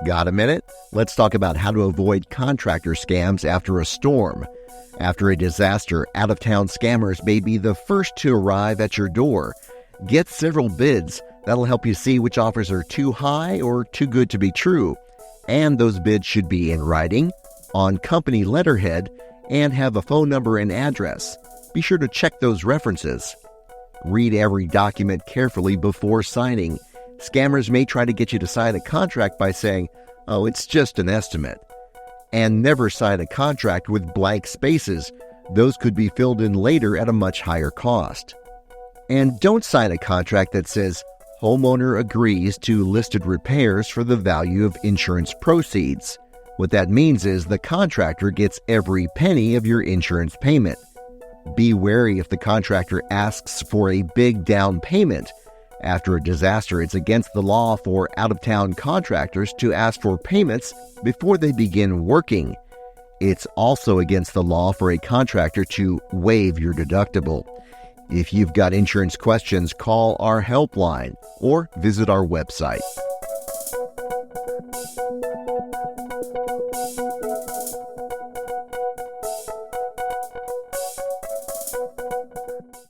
Got a minute? Let's talk about how to avoid contractor scams after a storm. After a disaster, out-of-town scammers may be the first to arrive at your door. Get several bids. That'll help you see which offers are too high or too good to be true. And those bids should be in writing, on company letterhead, and have a phone number and address. Be sure to check those references. Read every document carefully before signing. Scammers may try to get you to sign a contract by saying, "Oh, it's just an estimate." And never sign a contract with blank spaces. Those could be filled in later at a much higher cost. And don't sign a contract that says, "Homeowner agrees to listed repairs for the value of insurance proceeds." What that means is the contractor gets every penny of your insurance payment. Be wary if the contractor asks for a big down payment. After a disaster, it's against the law for out-of-town contractors to ask for payments before they begin working. It's also against the law for a contractor to waive your deductible. If you've got insurance questions, call our helpline or visit our website.